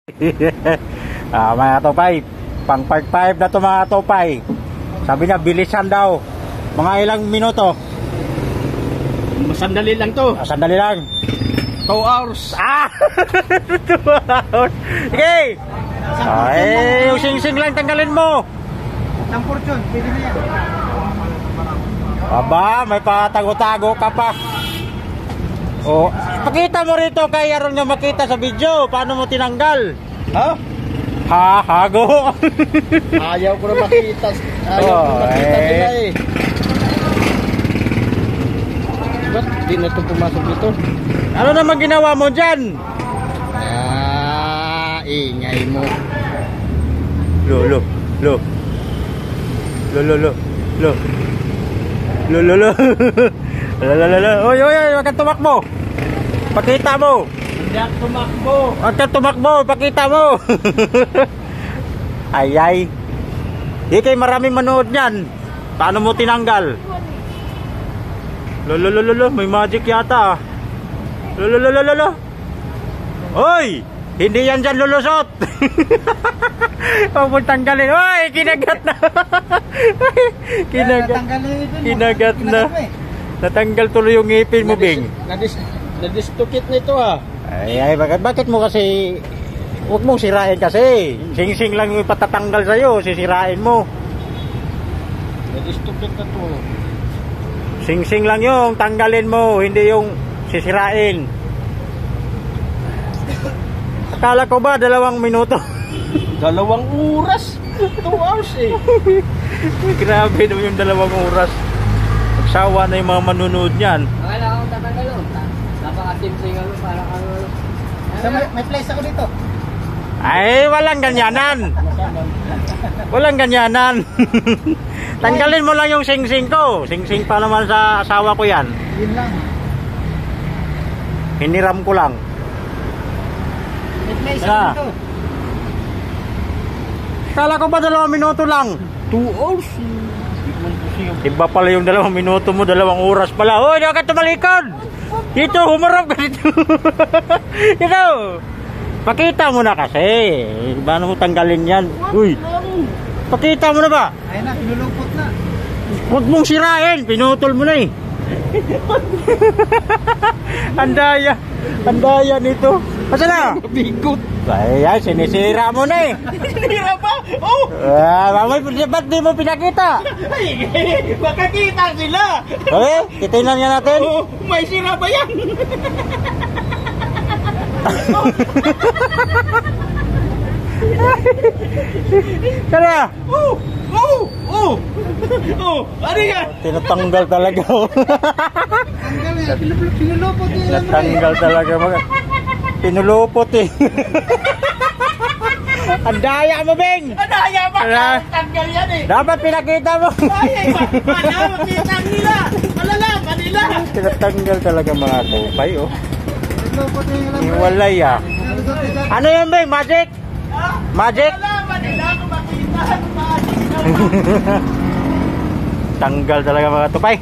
Mga topay, pang part 5 na to mga topay. Sabi niya bilisan daw. Mga ilang minuto? Sandali lang to. Sandali lang. 2 hours. 2 hours. Sige. Ay, yung sing-sing lang tanggalin mo. Isang portion, pwede na yan. Aba, may patago-tago ka pa. Oh, pakita mo rito kay Aaron nga makita sa video. Paano mo tinanggal? Ha? Hago. Ayaw ko na makita. Ayaw ko na makita nila eh. Ba't di na ito pumasok dito? Ano naman ginawa mo dyan? Ingay mo. Lo. Oy, wag kang tumakbo. Pakita mo. Hindi ako tumakbo. Wag kang tumakbo, pakita mo. Ay. Di kay maraming manood niyan. Paano mo tinanggal? Lo, may magic yata. Lo. Oy, hindi yan dyan lulusot. Huwag mo tanggalin. Oy, kinagat na. Kinagat na. Natanggal tuloy yung ngipin mo, Bing. Nadistokit nito ah. Ay, bakit mo kasi, huwag mong sirain kasi. Sing-sing lang yung patatanggal sa'yo, sisirain mo. Nadistokit na to. Sing-sing lang yung tanggalin mo, hindi yung sisirain. Akala ko ba 2 minuto? 2 oras. 2 hours eh. Grabe naman yung 2 oras. Magsawa na yung mga manunood niyan. Akala ko tatanggal o. Napaka-simsing ano, parang ano. May place ako dito. Ay, walang ganyanan. Walang ganyanan. Tanggalin mo lang yung sing-sing ko. Sing-sing pa naman sa asawa ko yan. Yun lang. Hiniram ko lang. May place Ah. ako dito. Kala ko ba 2 minuto lang? 2 hours. Iba pala yung 2 minuto mo, 2 oras pala. Hoy, di ka tumalikod! Dito, humarap ka dito. Dito! Pakita mo na kasi. Paano mo tanggalin yan? Uy! Pakita mo na ba? Ayun na, pinulupot na. Huwag mong sirain. Pinutol mo na eh. Andaya nito. Asa na? Bigot. Ay, sinisira mo na eh. Sinira pa? Oh! Mamay, ba't di mo pinakita? Ay, baka kita sila. Okay, titignan nga natin. Oh, may sira ba yan? Tara! Ano yan? Tinatanggal talaga. Tanggal yan. Pinulupot yung Tinatanggal talaga. Pinulupot eh. Andaya mo, Beng! Anaya ba? Ano? Tanggal yan eh. Dapat pinakita mo. Ay, wala, makita nila. Malalaman nila. Tinatanggal talaga mga tupay, oh. Pinulupot yung Iwalay ah. Ano yan, Beng? Magic? Magic? Malalaman nila kung makita. Tanggal talaga mga tupay.